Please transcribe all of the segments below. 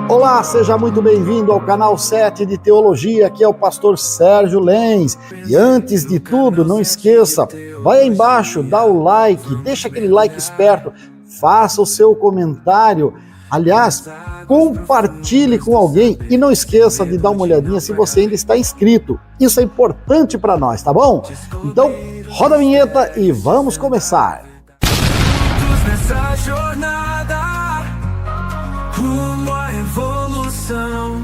Olá, seja muito bem-vindo ao canal 7 de Teologia, aqui é o pastor Sérgio Lenz. E antes de tudo, não esqueça, vai aí embaixo, dá o like, deixa aquele like esperto, faça o seu comentário. Aliás, compartilhe com alguém e não esqueça de dar uma olhadinha se você ainda está inscrito. Isso é importante para nós, tá bom? Então, roda a vinheta e vamos começar. Nessa jornada rumo à evolução,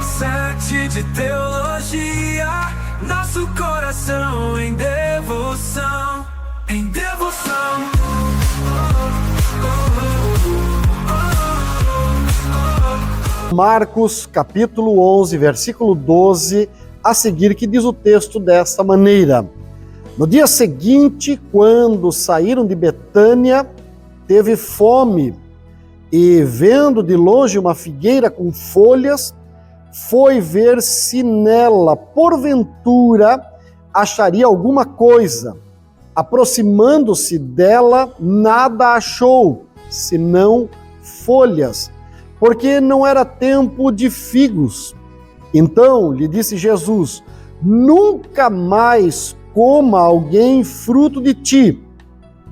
7 de teologia, nosso coração em devoção, em devoção. Marcos capítulo 11, versículo 12, a seguir, que diz o texto desta maneira: no dia seguinte, quando saíram de Betânia, teve fome, e vendo de longe uma figueira com folhas, foi ver se nela, porventura, acharia alguma coisa. Aproximando-se dela, nada achou, senão folhas, porque não era tempo de figos. Então lhe disse Jesus: nunca mais coma alguém fruto de ti.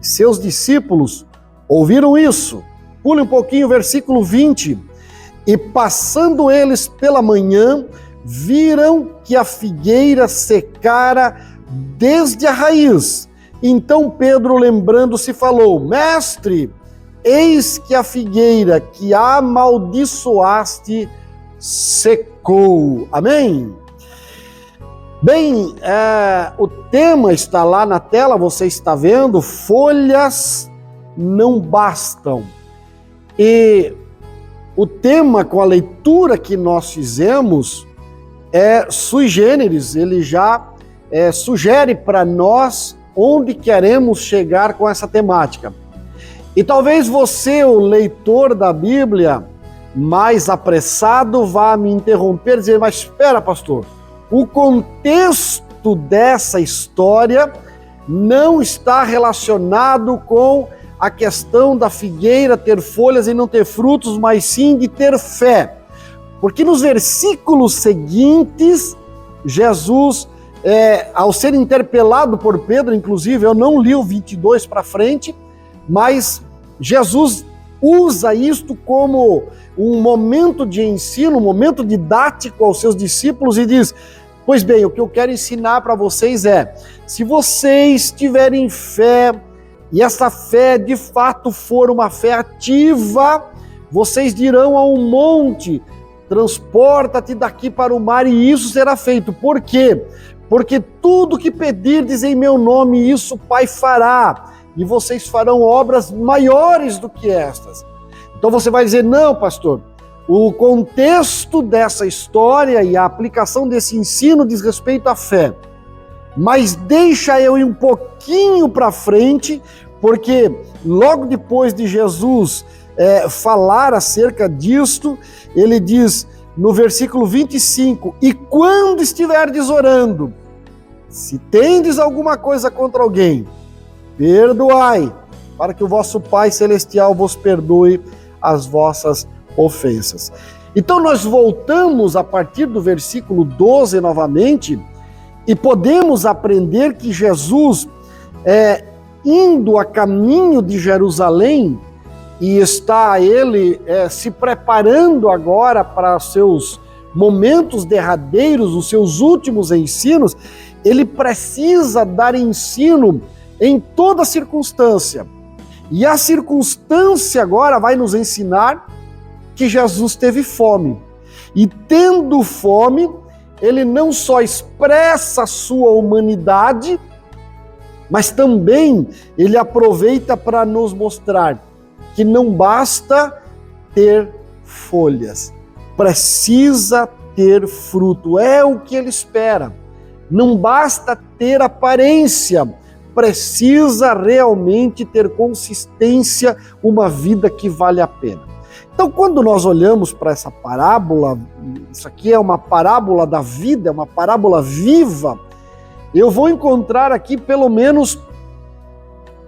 Seus discípulos ouviram isso. Pule um pouquinho, versículo 20. E passando eles pela manhã, viram que a figueira secara desde a raiz. Então Pedro, lembrando-se, falou: Mestre, eis que a figueira que amaldiçoaste secou. Amém? Bem, o tema está lá na tela, você está vendo, folhas não bastam. E o tema com a leitura que nós fizemos é sui generis, ele já sugere para nós onde queremos chegar com essa temática. E talvez você, o leitor da Bíblia, mais apressado, vá me interromper e dizer: mas espera, pastor, o contexto dessa história não está relacionado com a questão da figueira ter folhas e não ter frutos, mas sim de ter fé. Porque nos versículos seguintes, Jesus, ao ser interpelado por Pedro, inclusive, eu não li o 22 para frente, mas Jesus usa isto como um momento de ensino, um momento didático aos seus discípulos e diz: pois bem, o que eu quero ensinar para vocês é, se vocês tiverem fé, e essa fé de fato for uma fé ativa, vocês dirão a um monte: transporta-te daqui para o mar, e isso será feito. Por quê? Porque tudo que pedirdes em meu nome, isso o Pai fará, e vocês farão obras maiores do que estas. Então você vai dizer: não, pastor, o contexto dessa história e a aplicação desse ensino diz respeito à fé. Mas deixa eu ir um pouquinho para frente, porque logo depois de Jesus falar acerca disto, ele diz no versículo 25: e quando estiverdes orando, se tendes alguma coisa contra alguém, perdoai, para que o vosso Pai Celestial vos perdoe as vossas ofensas. Então nós voltamos a partir do versículo 12 novamente, e podemos aprender que Jesus, indo a caminho de Jerusalém, e está ele se preparando agora para os seus momentos derradeiros, os seus últimos ensinos, ele precisa dar ensino em toda circunstância. E a circunstância agora vai nos ensinar que Jesus teve fome. E tendo fome, ele não só expressa a sua humanidade, mas também ele aproveita para nos mostrar que não basta ter folhas, precisa ter fruto, é o que ele espera. Não basta ter aparência, precisa realmente ter consistência, uma vida que vale a pena. Então, quando nós olhamos para essa parábola, isso aqui é uma parábola da vida, é uma parábola viva, eu vou encontrar aqui pelo menos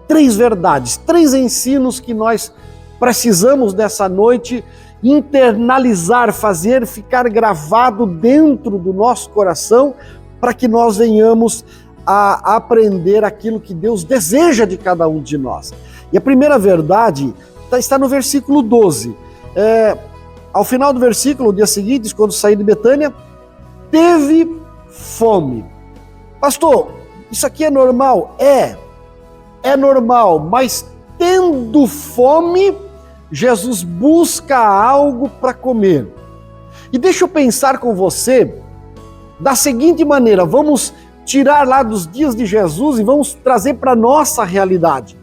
3 verdades, 3 ensinos que nós precisamos nessa noite internalizar, fazer ficar gravado dentro do nosso coração, para que nós venhamos a aprender aquilo que Deus deseja de cada um de nós. E a primeira verdade está no versículo 12. Ao final do versículo, no dia seguinte, quando saiu de Betânia, teve fome. Pastor, isso aqui é normal? É normal, mas tendo fome, Jesus busca algo para comer. E deixa eu pensar com você da seguinte maneira: vamos tirar lá dos dias de Jesus e vamos trazer para a nossa realidade.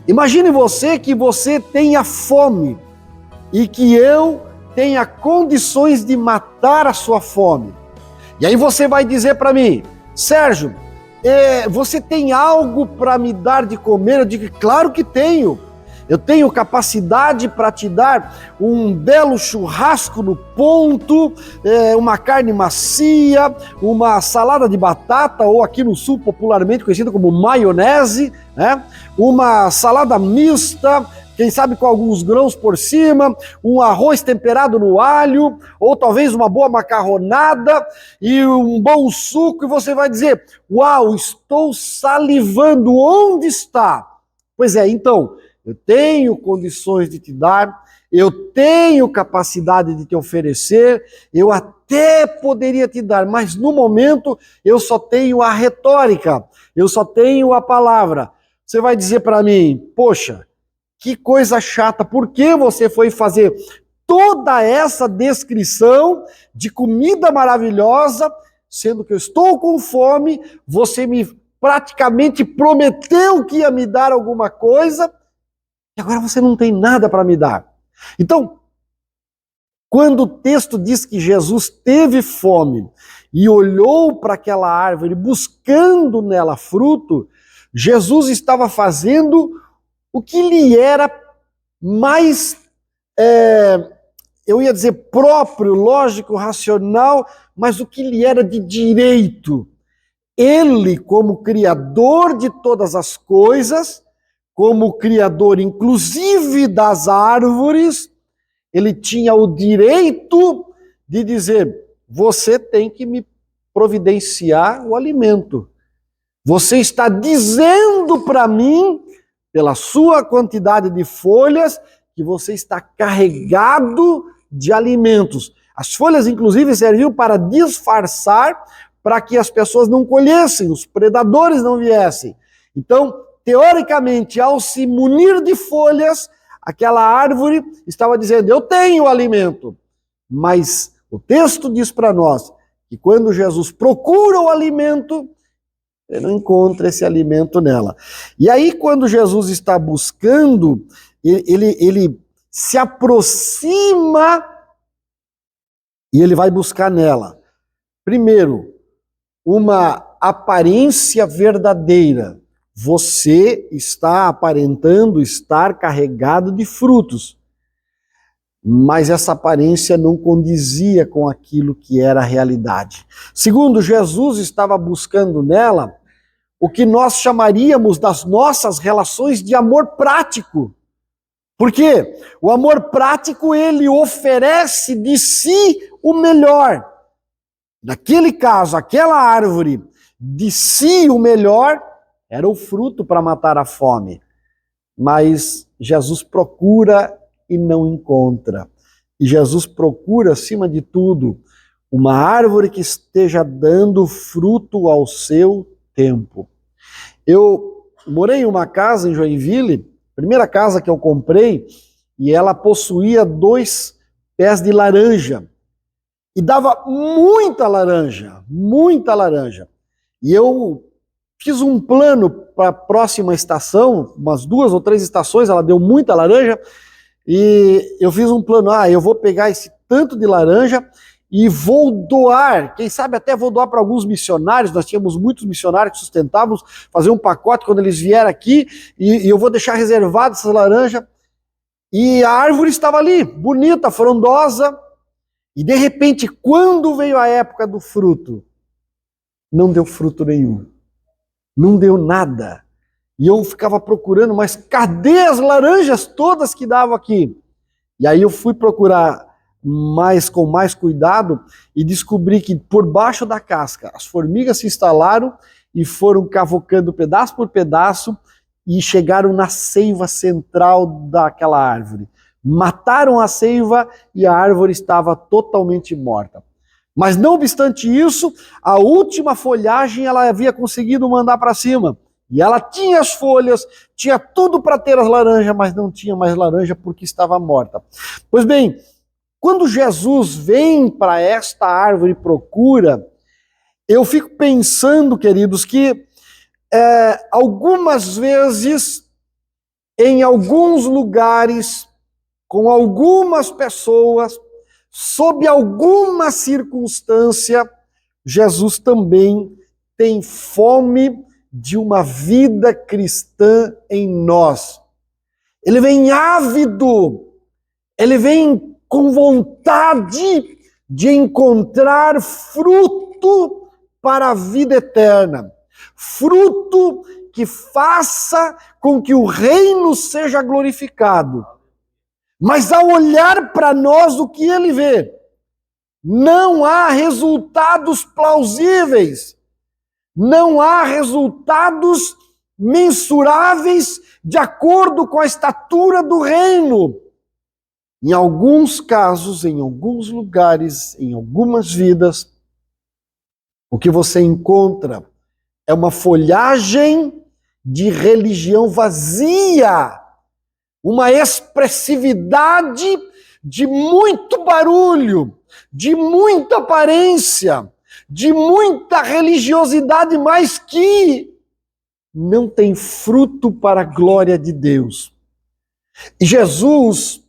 Imagine você que você tenha fome e que eu tenha condições de matar a sua fome. E aí você vai dizer para mim: Sérgio, você tem algo para me dar de comer? Eu digo: claro que tenho. Eu tenho capacidade para te dar um belo churrasco no ponto, uma carne macia, uma salada de batata, ou aqui no sul popularmente conhecida como maionese, né? Uma salada mista, quem sabe com alguns grãos por cima, um arroz temperado no alho, ou talvez uma boa macarronada e um bom suco, e você vai dizer: uau, estou salivando, onde está? Pois é, então, eu tenho condições de te dar, eu tenho capacidade de te oferecer, eu até poderia te dar, mas no momento eu só tenho a retórica, eu só tenho a palavra. Você vai dizer para mim: poxa, que coisa chata, por que você foi fazer toda essa descrição de comida maravilhosa, sendo que eu estou com fome, você me praticamente prometeu que ia me dar alguma coisa, e agora você não tem nada para me dar. Então, quando o texto diz que Jesus teve fome e olhou para aquela árvore buscando nela fruto, Jesus estava fazendo o que lhe era mais, eu ia dizer próprio, lógico, racional, mas o que lhe era de direito. Ele, como criador de todas as coisas, como criador inclusive das árvores, ele tinha o direito de dizer: você tem que me providenciar o alimento. Você está dizendo para mim, pela sua quantidade de folhas, que você está carregado de alimentos. As folhas, inclusive, serviam para disfarçar, para que as pessoas não colhessem, os predadores não viessem. Então, teoricamente, ao se munir de folhas, aquela árvore estava dizendo: eu tenho alimento. Mas o texto diz para nós que quando Jesus procura o alimento, ele não encontra esse alimento nela. E aí, quando Jesus está buscando, ele se aproxima e ele vai buscar nela, primeiro, uma aparência verdadeira. Você está aparentando estar carregado de frutos, mas essa aparência não condizia com aquilo que era a realidade. Segundo, Jesus estava buscando nela o que nós chamaríamos das nossas relações de amor prático. Porque o amor prático, ele oferece de si o melhor. Naquele caso, aquela árvore, de si o melhor, era o fruto para matar a fome. Mas Jesus procura e não encontra. E Jesus procura, acima de tudo, uma árvore que esteja dando fruto ao seu tempo. Eu morei em uma casa em Joinville, primeira casa que eu comprei, e ela possuía 2 pés de laranja. E dava muita laranja, muita laranja. E eu fiz um plano para a próxima estação, umas 2 ou 3 estações, ela deu muita laranja, e eu fiz um plano: eu vou pegar esse tanto de laranja e vou doar, quem sabe até vou doar para alguns missionários, nós tínhamos muitos missionários que sustentávamos, fazer um pacote quando eles vierem aqui, e eu vou deixar reservado essa laranja. E a árvore estava ali, bonita, frondosa, e de repente, quando veio a época do fruto, não deu fruto nenhum. Não deu nada. E eu ficava procurando, mas cadê as laranjas todas que davam aqui? E aí eu fui procurar com mais cuidado e descobri que por baixo da casca as formigas se instalaram e foram cavocando pedaço por pedaço e chegaram na seiva central daquela árvore. Mataram a seiva e a árvore estava totalmente morta. Mas não obstante isso, a última folhagem ela havia conseguido mandar para cima. E ela tinha as folhas, tinha tudo para ter as laranjas, mas não tinha mais laranja porque estava morta. Pois bem, quando Jesus vem para esta árvore e procura, eu fico pensando, queridos, que algumas vezes, em alguns lugares, com algumas pessoas, sob alguma circunstância, Jesus também tem fome de uma vida cristã em nós. Ele vem ávido, ele vem com vontade de encontrar fruto para a vida eterna. Fruto que faça com que o reino seja glorificado. Mas ao olhar para nós, o que ele vê? Não há resultados plausíveis. Não há resultados mensuráveis de acordo com a estatura do reino. Em alguns casos, em alguns lugares, em algumas vidas, o que você encontra é uma folhagem de religião vazia, uma expressividade de muito barulho, de muita aparência, de muita religiosidade, mas que não tem fruto para a glória de Deus. E Jesus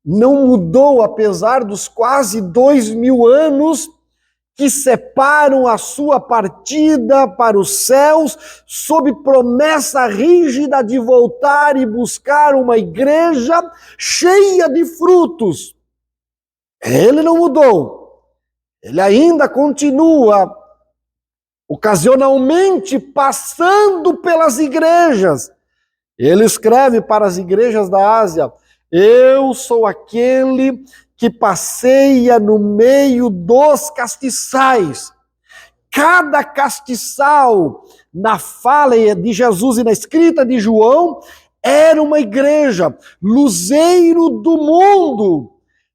não mudou, apesar dos quase 2000 anos que separam a sua partida para os céus, sob promessa rígida de voltar e buscar uma igreja cheia de frutos. Ele não mudou. Ele ainda continua, ocasionalmente, passando pelas igrejas. Ele escreve para as igrejas da Ásia: eu sou aquele que passeia no meio dos castiçais. Cada castiçal, na fala de Jesus e na escrita de João, era uma igreja, luzeiro do mundo.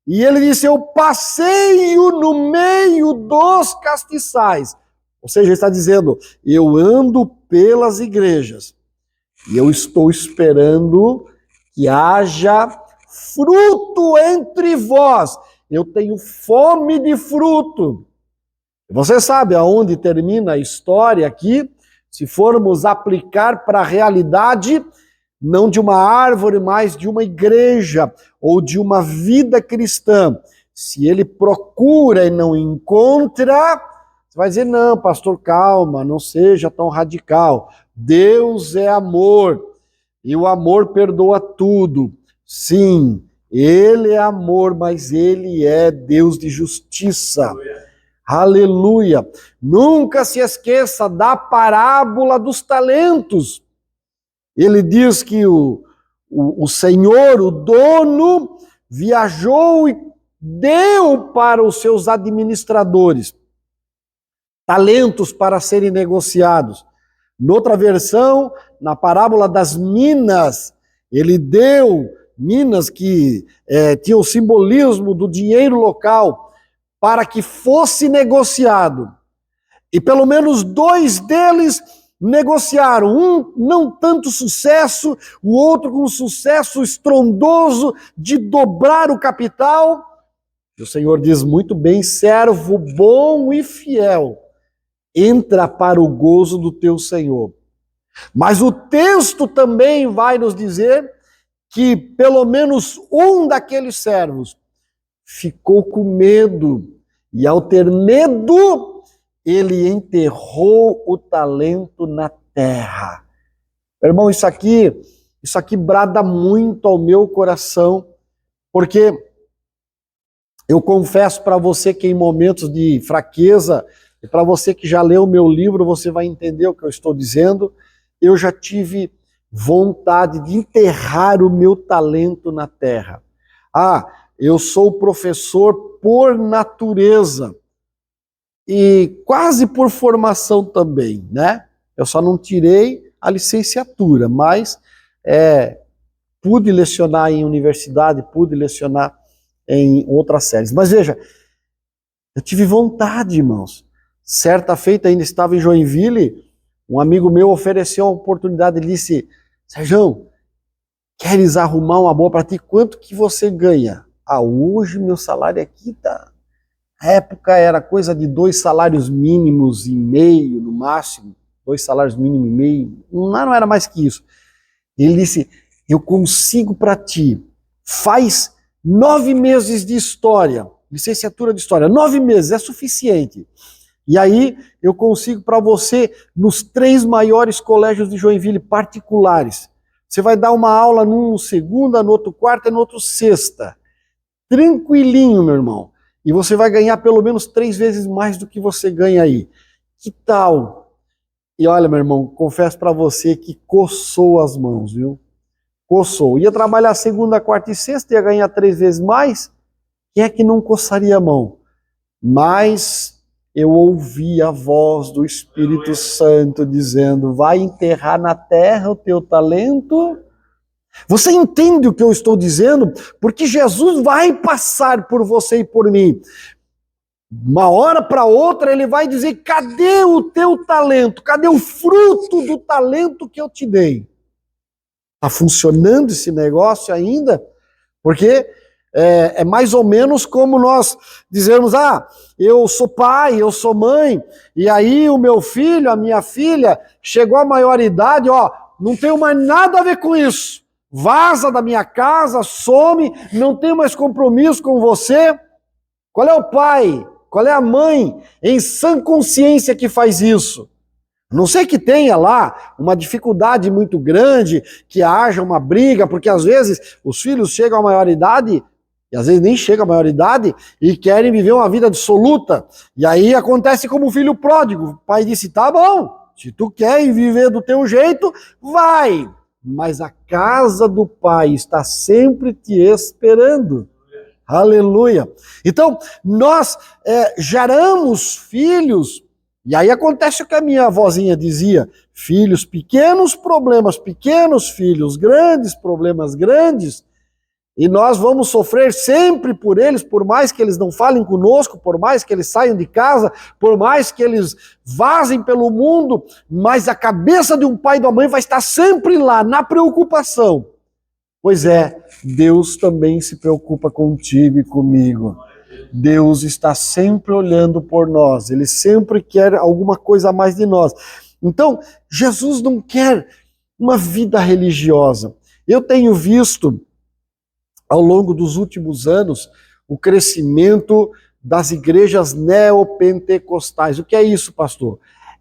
E ele disse: eu passeio no meio dos castiçais. Ou seja, ele está dizendo: eu ando pelas igrejas e eu estou esperando que haja fruto entre vós. Eu tenho fome de fruto. Você sabe aonde termina a história aqui? Se formos aplicar para a realidade, não de uma árvore, mas de uma igreja ou de uma vida cristã. Se ele procura e não encontra, você vai dizer: não, pastor, calma, não seja tão radical. Deus é amor e o amor perdoa tudo. Sim, ele é amor, mas ele é Deus de justiça. Aleluia! Nunca se esqueça da parábola dos talentos. Ele diz que o Senhor, o dono, viajou e deu para os seus administradores talentos para serem negociados. Noutra versão, na parábola das minas, ele deu minas que tinham o simbolismo do dinheiro local para que fosse negociado. E pelo menos 2 deles negociaram, um não tanto sucesso, o outro com sucesso estrondoso de dobrar o capital. E o Senhor diz: muito bem, servo bom e fiel, entra para o gozo do teu Senhor. Mas o texto também vai nos dizer que pelo menos um daqueles servos ficou com medo, e ao ter medo, ele enterrou o talento na terra. Irmão, isso aqui brada muito ao meu coração, porque eu confesso para você que em momentos de fraqueza, e para você que já leu o meu livro, você vai entender o que eu estou dizendo, eu já tive vontade de enterrar o meu talento na terra. Ah, eu sou professor por natureza e quase por formação também, né? Eu só não tirei a licenciatura, mas pude lecionar em universidade, pude lecionar em outras séries. Mas veja, eu tive vontade, irmãos. Certa feita, ainda estava em Joinville, um amigo meu ofereceu a oportunidade, ele disse: Sérgio, queres arrumar uma boa para ti? Quanto que você ganha? Ah, hoje meu salário aqui tá... Na época era coisa de 2 salários mínimos e meio, no máximo. 2 salários mínimos e meio. Não era mais que isso. Ele disse: eu consigo para ti. Faz 9 meses de história. Licenciatura de história. 9 meses é suficiente. E aí eu consigo para você nos 3 maiores colégios de Joinville particulares. Você vai dar uma aula num segunda, no outro quarta e no outro sexta. Tranquilinho, meu irmão. E você vai ganhar pelo menos 3 vezes mais do que você ganha aí. Que tal? E olha, meu irmão, confesso para você que coçou as mãos, viu? Coçou. Ia trabalhar segunda, quarta e sexta, ia ganhar 3 vezes mais. Quem é que não coçaria a mão? Mas eu ouvi a voz do Espírito Santo dizendo: vai enterrar na terra o teu talento. Você entende o que eu estou dizendo? Porque Jesus vai passar por você e por mim. Uma hora para outra ele vai dizer: cadê o teu talento? Cadê o fruto do talento que eu te dei? Está funcionando esse negócio ainda? Porque é mais ou menos como nós dizermos: ah, eu sou pai, eu sou mãe, e aí o meu filho, a minha filha, chegou à maioridade, ó, não tenho mais nada a ver com isso. Vaza da minha casa, some, não tenho mais compromisso com você. Qual é o pai? Qual é a mãe em sã consciência que faz isso? A não ser que tenha lá uma dificuldade muito grande, que haja uma briga, porque às vezes os filhos chegam à maioridade, e às vezes nem chegam à maioridade, e querem viver uma vida dissoluta. E aí acontece como o filho pródigo. O pai disse: tá bom, se tu quer viver do teu jeito, vai. Mas a casa do pai está sempre te esperando. Aleluia. Então, nós geramos filhos, e aí acontece o que a minha avózinha dizia: filhos pequenos, problemas pequenos, filhos grandes, problemas grandes, e nós vamos sofrer sempre por eles, por mais que eles não falem conosco, por mais que eles saiam de casa, por mais que eles vazem pelo mundo, mas a cabeça de um pai e de uma mãe vai estar sempre lá, na preocupação. Pois é, Deus também se preocupa contigo e comigo. Deus está sempre olhando por nós, Ele sempre quer alguma coisa a mais de nós. Então, Jesus não quer uma vida religiosa. Eu tenho visto, ao longo dos últimos anos, o crescimento das igrejas neopentecostais. O que é isso, pastor?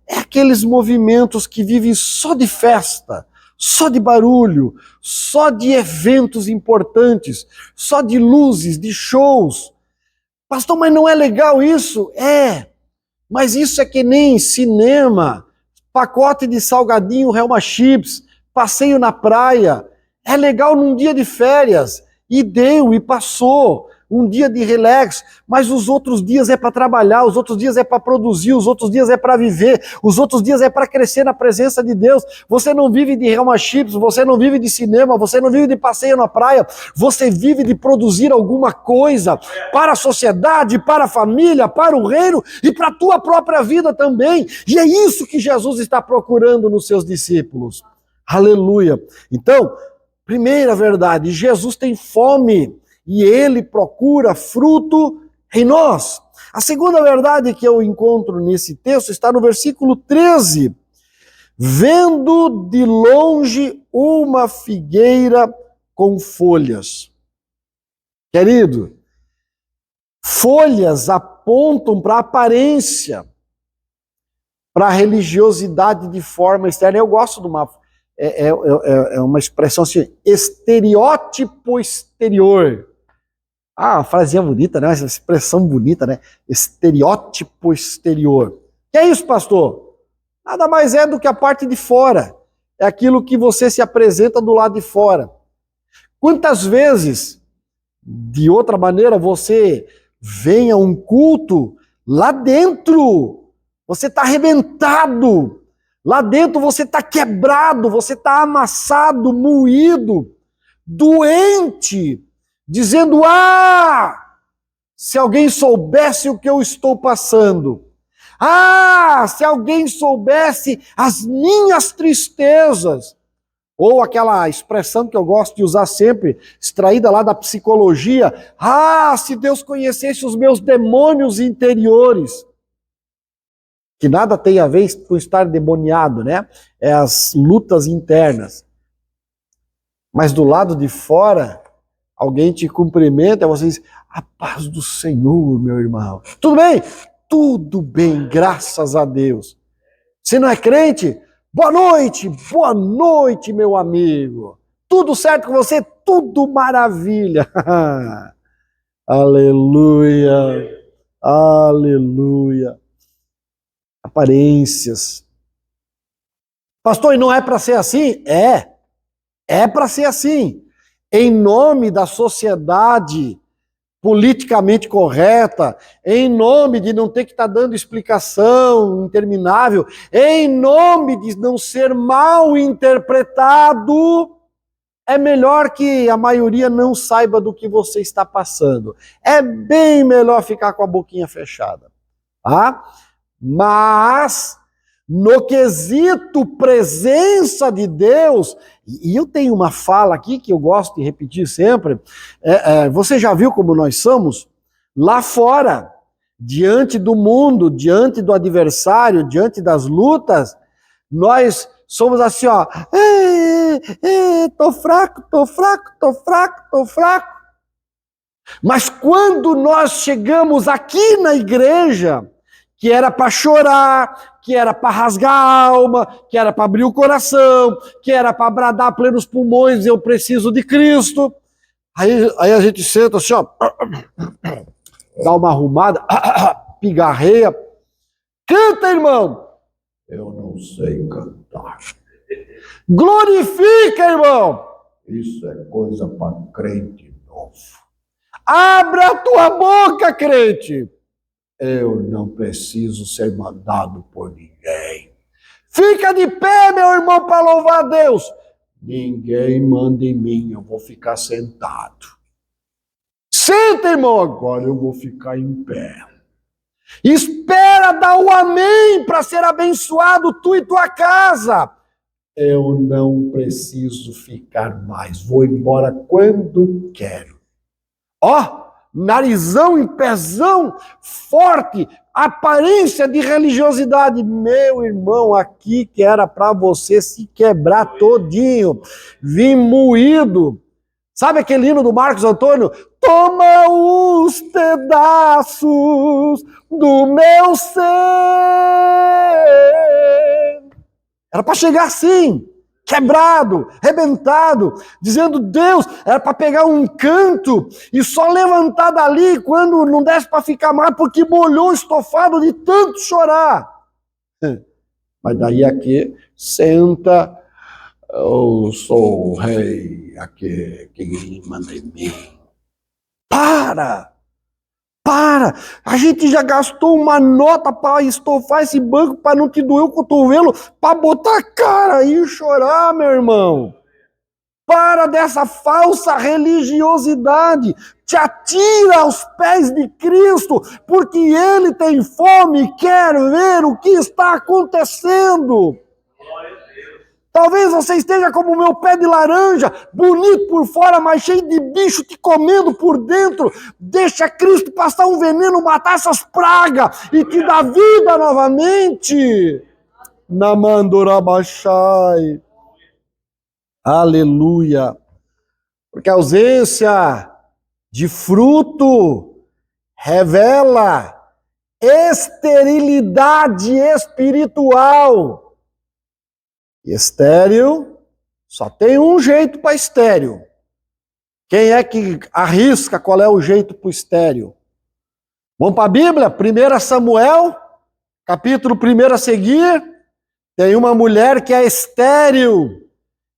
É aqueles movimentos que vivem só de festa, só de barulho, só de eventos importantes, só de luzes, de shows. Pastor, mas não é legal isso? É, mas isso é que nem cinema, pacote de salgadinho, Helma Chips, passeio na praia. É legal num dia de férias, e deu, e passou. Um dia de relax, mas os outros dias é para trabalhar, os outros dias é para produzir, os outros dias é para viver, os outros dias é para crescer na presença de Deus. Você não vive de Helma Chips, você não vive de cinema, você não vive de passeio na praia, você vive de produzir alguma coisa para a sociedade, para a família, para o reino e para a tua própria vida também. E é isso que Jesus está procurando nos seus discípulos. Aleluia. Então, primeira verdade, Jesus tem fome e Ele procura fruto em nós. A segunda verdade que eu encontro nesse texto está no versículo 13. Vendo de longe uma figueira com folhas. Querido, folhas apontam para a aparência, para a religiosidade de forma externa. Eu gosto de uma... É uma expressão assim, estereótipo exterior. Ah, uma frasinha bonita, né? Essa expressão bonita, né? Estereótipo exterior. Que é isso, pastor? Nada mais é do que a parte de fora. é aquilo que você se apresenta do lado de fora. Quantas vezes, de outra maneira, você vem a um culto, lá dentro você está arrebentado, lá dentro você está quebrado, você está amassado, moído, doente, dizendo: ah, se alguém soubesse o que eu estou passando. Ah, se alguém soubesse as minhas tristezas. Ou aquela expressão que eu gosto de usar sempre, extraída lá da psicologia: ah, se Deus conhecesse os meus demônios interiores. Que nada tem a ver com estar demoniado, né? É as lutas internas. Mas do lado de fora, alguém te cumprimenta e você diz: a paz do Senhor, meu irmão. Tudo bem? Tudo bem, graças a Deus. Se não é crente, boa noite, meu amigo. Tudo certo com você? Tudo maravilha. Aleluia, aleluia. Aparências. Pastor, e não é para ser assim? É para ser assim. Em nome da sociedade politicamente correta, em nome de não ter que estar dando explicação interminável, em nome de não ser mal interpretado, é melhor que a maioria não saiba do que você está passando. É bem melhor ficar com a boquinha fechada. Tá? Mas, no quesito presença de Deus, e eu tenho uma fala aqui que eu gosto de repetir sempre, você já viu como nós somos? Lá fora, diante do mundo, diante do adversário, diante das lutas, nós somos assim, ó, tô fraco. Mas quando nós chegamos aqui na igreja, que era para chorar, que era para rasgar a alma, que era para abrir o coração, que era para bradar a plenos pulmões: eu preciso de Cristo. Aí a gente senta assim, ó, dá uma arrumada, pigarreia. Canta, irmão. Eu não sei cantar. Glorifica, irmão. Isso é coisa para crente novo. Abra a tua boca, crente. Eu não preciso ser mandado por ninguém. Fica de pé, meu irmão, para louvar a Deus. Ninguém manda em mim, eu vou ficar sentado. Senta, irmão, agora eu vou ficar em pé. Espera dar o amém para ser abençoado tu e tua casa. Eu não preciso ficar mais, vou embora quando quero. Ó, narizão em pezão, forte, aparência de religiosidade. Meu irmão, aqui que era para você se quebrar todinho, vim moído. Sabe aquele hino do Marcos Antônio? Toma os pedaços do meu ser. Era para chegar assim, quebrado, rebentado, dizendo: Deus, era para pegar um canto e só levantar dali quando não desse para ficar mais, porque molhou o estofado de tanto chorar. Mas daí aqui, senta, eu sou o rei, aqui, quem manda em mim. Para! A gente já gastou uma nota para estofar esse banco para não te doer o cotovelo, para botar a cara aí e chorar, meu irmão. Para dessa falsa religiosidade. Te atira aos pés de Cristo, porque Ele tem fome e quer ver o que está acontecendo. Talvez você esteja como o meu pé de laranja, bonito por fora, mas cheio de bicho te comendo por dentro. Deixa Cristo passar um veneno, matar essas pragas e te dar vida novamente. Namandorabachai. Aleluia. Porque a ausência de fruto revela esterilidade espiritual. Estéril, só tem um jeito para estéril. Quem é que arrisca qual é o jeito para o estéril? Vamos para a Bíblia? 1 Samuel, capítulo 1 a seguir. Tem uma mulher que é estéril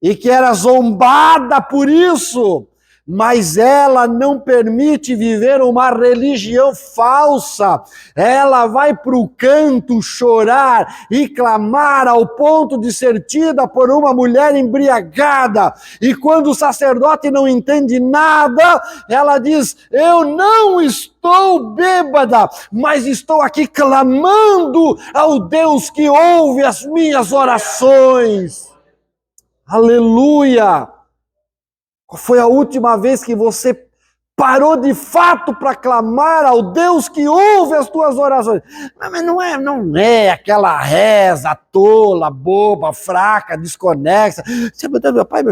e que era zombada por isso, mas ela não permite viver uma religião falsa. Ela vai para o canto chorar e clamar ao ponto de ser tida por uma mulher embriagada. E quando o sacerdote não entende nada, ela diz: eu não estou bêbada, mas estou aqui clamando ao Deus que ouve as minhas orações. Aleluia! Qual foi a última vez que você parou de fato para clamar ao Deus que ouve as tuas orações? Mas não é aquela reza tola, boba, fraca, desconexa. Meu pai,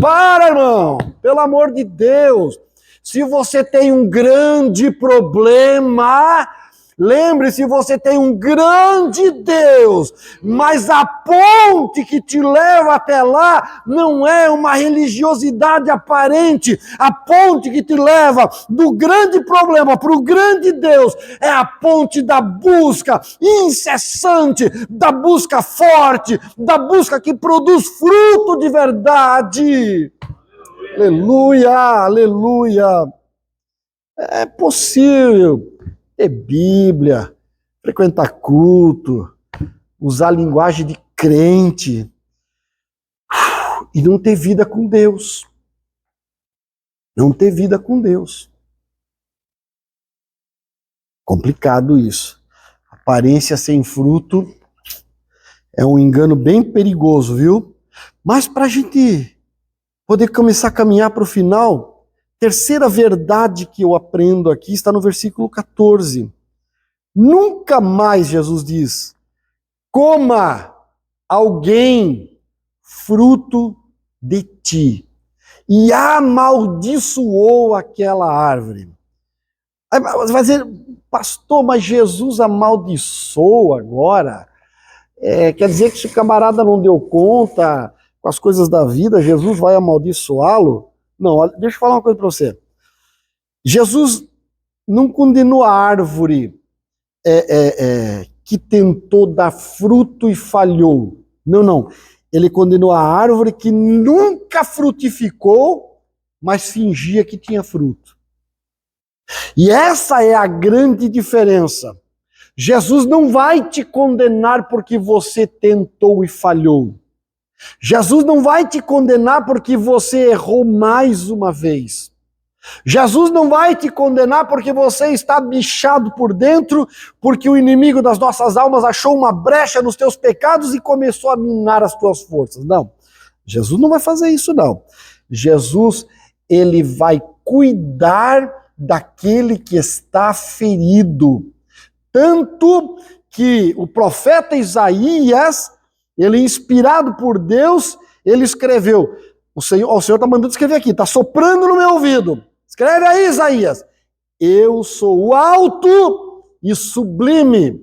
para, irmão! Pelo amor de Deus! Se você tem um grande problema, lembre-se, você tem um grande Deus, mas a ponte que te leva até lá não é uma religiosidade aparente. A ponte que te leva do grande problema para o grande Deus é a ponte da busca incessante, da busca forte, da busca que produz fruto de verdade. Aleluia, aleluia. É possível ter Bíblia, frequentar culto, usar linguagem de crente e não ter vida com Deus. Não ter vida com Deus. Complicado isso. Aparência sem fruto é um engano bem perigoso, viu? Mas para a gente poder começar a caminhar para o final, terceira verdade que eu aprendo aqui está no versículo 14. Nunca mais, Jesus diz, coma alguém fruto de ti. E amaldiçoou aquela árvore. Aí você vai dizer, pastor, mas Jesus amaldiçoou agora? Quer dizer que se o camarada não deu conta com as coisas da vida, Jesus vai amaldiçoá-lo? Não, olha, deixa eu falar uma coisa para você. Jesus não condenou a árvore que tentou dar fruto e falhou. Não. Ele condenou a árvore que nunca frutificou, mas fingia que tinha fruto. E essa é a grande diferença. Jesus não vai te condenar porque você tentou e falhou. Jesus não vai te condenar porque você errou mais uma vez. Jesus não vai te condenar porque você está bichado por dentro, porque o inimigo das nossas almas achou uma brecha nos teus pecados e começou a minar as tuas forças. Não, Jesus não vai fazer isso não. Jesus, ele vai cuidar daquele que está ferido. Tanto que o profeta Isaías, ele inspirado por Deus, ele escreveu, o Senhor está mandando escrever aqui, está soprando no meu ouvido. Escreve aí, Isaías. Eu sou o alto e sublime,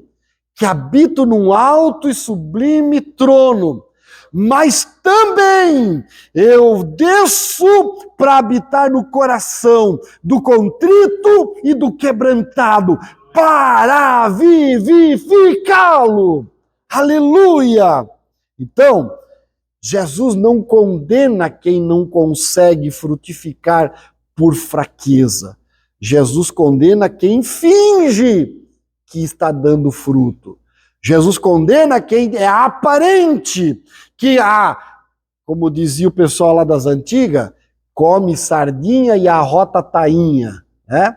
que habito num alto e sublime trono. Mas também eu desço para habitar no coração do contrito e do quebrantado, para vivificá-lo. Aleluia! Então, Jesus não condena quem não consegue frutificar por fraqueza. Jesus condena quem finge que está dando fruto. Jesus condena quem é aparente, que como dizia o pessoal lá das antigas, come sardinha e arrota tainha, né?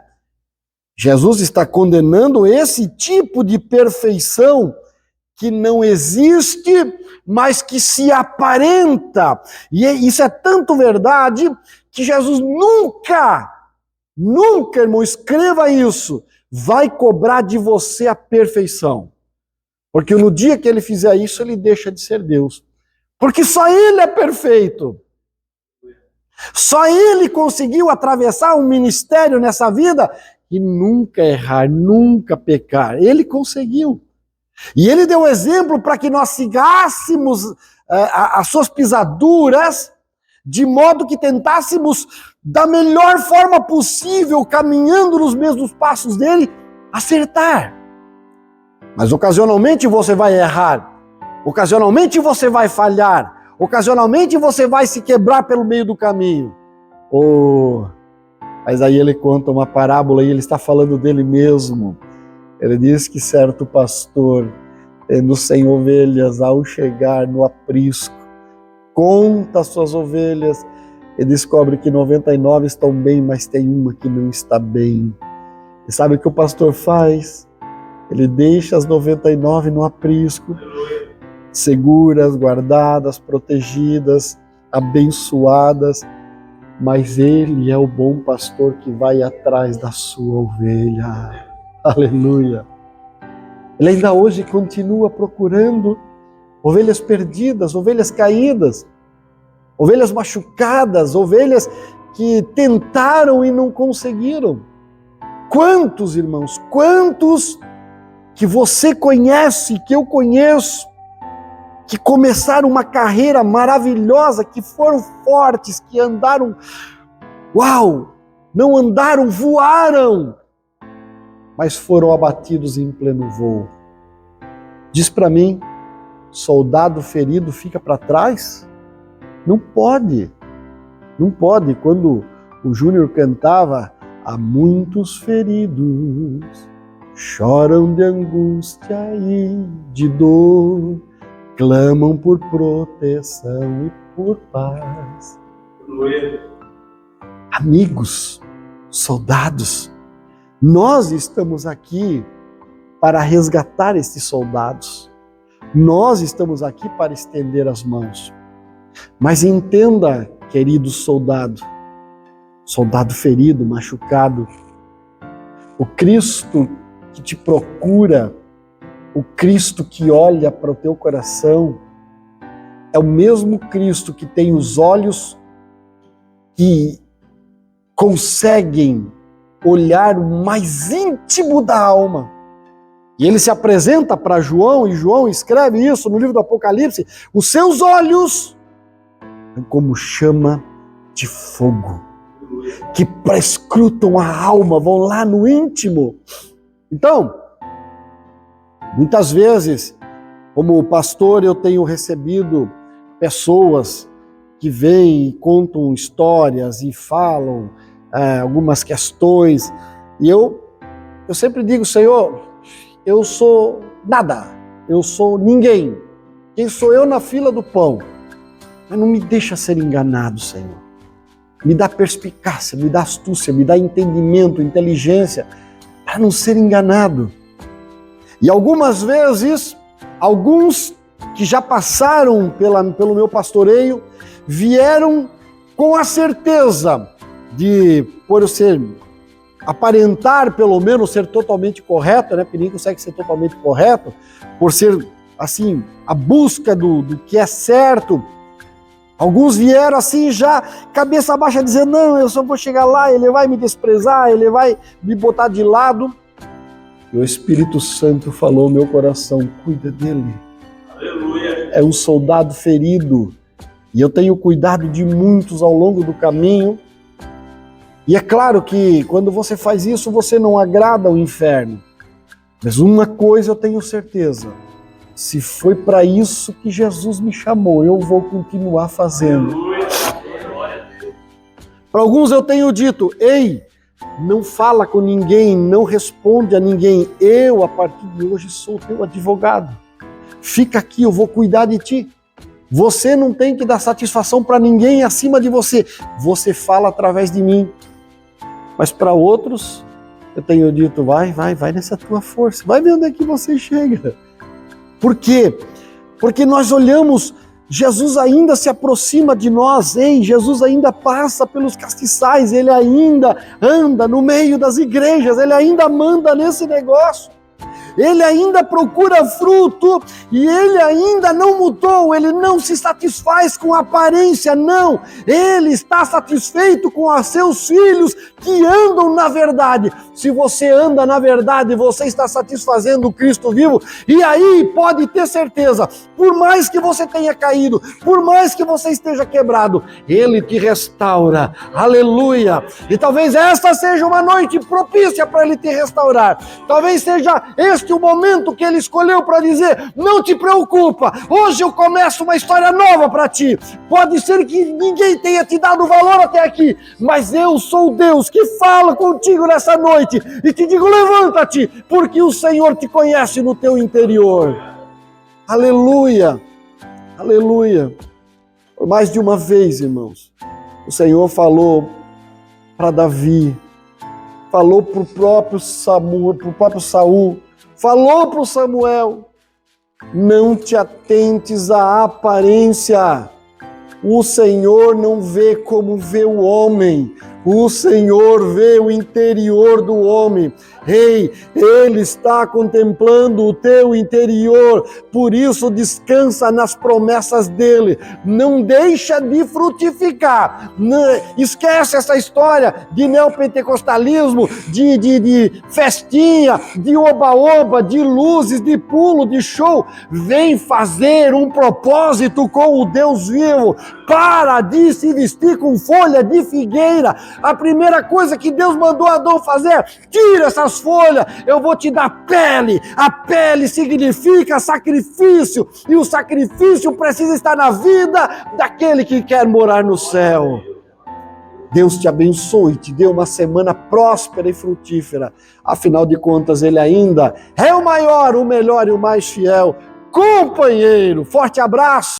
Jesus está condenando esse tipo de perfeição que não existe, mas que se aparenta. E isso é tanto verdade que Jesus nunca, irmão, escreva isso, vai cobrar de você a perfeição. Porque no dia que ele fizer isso, ele deixa de ser Deus. Porque só ele é perfeito. Só ele conseguiu atravessar um ministério nessa vida e nunca errar, nunca pecar. Ele conseguiu. E ele deu exemplo para que nós sigássemos as suas pisaduras, de modo que tentássemos, da melhor forma possível, caminhando nos mesmos passos dele, acertar. Mas ocasionalmente você vai errar, ocasionalmente você vai falhar, ocasionalmente você vai se quebrar pelo meio do caminho. Mas aí ele conta uma parábola e ele está falando dele mesmo. Ele diz que certo pastor, tendo 100 ovelhas, ao chegar no aprisco, conta as suas ovelhas e descobre que 99 estão bem, mas tem uma que não está bem. E sabe o que o pastor faz? Ele deixa as 99 no aprisco, seguras, guardadas, protegidas, abençoadas, mas ele é o bom pastor que vai atrás da sua ovelha. Aleluia! Ele ainda hoje continua procurando ovelhas perdidas, ovelhas caídas, ovelhas machucadas, ovelhas que tentaram e não conseguiram. Quantos, irmãos, quantos que você conhece, que eu conheço, que começaram uma carreira maravilhosa, que foram fortes, que andaram, não andaram, voaram, mas foram abatidos em pleno voo. Diz para mim, soldado ferido fica para trás? Não pode, não pode. Quando o Júnior cantava, há muitos feridos, choram de angústia e de dor, clamam por proteção e por paz. Amigos, soldados, nós estamos aqui para resgatar estes soldados. Nós estamos aqui para estender as mãos. Mas entenda, querido soldado, soldado ferido, machucado, o Cristo que te procura, o Cristo que olha para o teu coração, é o mesmo Cristo que tem os olhos que conseguem olhar o mais íntimo da alma. E ele se apresenta para João, e João escreve isso no livro do Apocalipse: os seus olhos são como chama de fogo, que prescrutam a alma, vão lá no íntimo. Então, muitas vezes, como pastor, eu tenho recebido pessoas que vêm e contam histórias e falam algumas questões, e eu sempre digo: Senhor, eu sou nada, eu sou ninguém, quem sou eu na fila do pão? Mas não me deixa ser enganado, Senhor. Me dá perspicácia, me dá astúcia, me dá entendimento, inteligência, para não ser enganado. E algumas vezes, alguns que já passaram pelo meu pastoreio, vieram com a certeza de, por eu aparentar pelo menos ser totalmente correto, né? Porque ninguém consegue ser totalmente correto, por ser assim, a busca do que é certo. Alguns vieram assim já, cabeça baixa, dizendo: não, eu só vou chegar lá, ele vai me desprezar, ele vai me botar de lado. E o Espírito Santo falou ao meu coração: cuida dele. Aleluia. É um soldado ferido. E eu tenho cuidado de muitos ao longo do caminho. E é claro que quando você faz isso, você não agrada ao inferno. Mas uma coisa eu tenho certeza: se foi para isso que Jesus me chamou, eu vou continuar fazendo. Para alguns eu tenho dito: ei, não fala com ninguém, não responde a ninguém. Eu, a partir de hoje, sou teu advogado. Fica aqui, eu vou cuidar de ti. Você não tem que dar satisfação para ninguém acima de você. Você fala através de mim. Mas para outros, eu tenho dito: vai nessa tua força. Vai ver onde é que você chega. Por quê? Porque nós olhamos, Jesus ainda se aproxima de nós, Jesus ainda passa pelos castiçais, ele ainda anda no meio das igrejas, ele ainda manda nesse negócio, ele ainda procura fruto e ele ainda não mudou, ele não se satisfaz com a aparência, não, ele está satisfeito com os seus filhos que andam na verdade. Se você anda na verdade, você está satisfazendo o Cristo vivo. E aí pode ter certeza, por mais que você tenha caído, por mais que você esteja quebrado, Ele te restaura. Aleluia! E talvez esta seja uma noite propícia para Ele te restaurar. Talvez seja este o momento que Ele escolheu para dizer: não te preocupa, hoje eu começo uma história nova para ti. Pode ser que ninguém tenha te dado valor até aqui, mas eu sou o Deus que fala contigo nessa noite e te digo: levanta-te, porque o Senhor te conhece no teu interior. Aleluia, aleluia. Por mais de uma vez, irmãos, o Senhor falou para Davi, falou para o próprio Saul, falou para o Samuel: não te atentes à aparência. O Senhor não vê como vê o homem. O Senhor vê o interior do homem. Ei, Ele está contemplando o teu interior, por isso descansa nas promessas dEle. Não deixa de frutificar. Esquece essa história de neopentecostalismo, de festinha, de oba-oba, de luzes, de pulo, de show. Vem fazer um propósito com o Deus vivo. Para de se vestir com folha de figueira. A primeira coisa que Deus mandou Adão fazer: tira essas folhas, eu vou te dar pele. A pele significa sacrifício, e o sacrifício precisa estar na vida daquele que quer morar no céu. Deus te abençoe, te dê uma semana próspera e frutífera. Afinal de contas, Ele ainda é o maior, o melhor e o mais fiel companheiro. Forte abraço!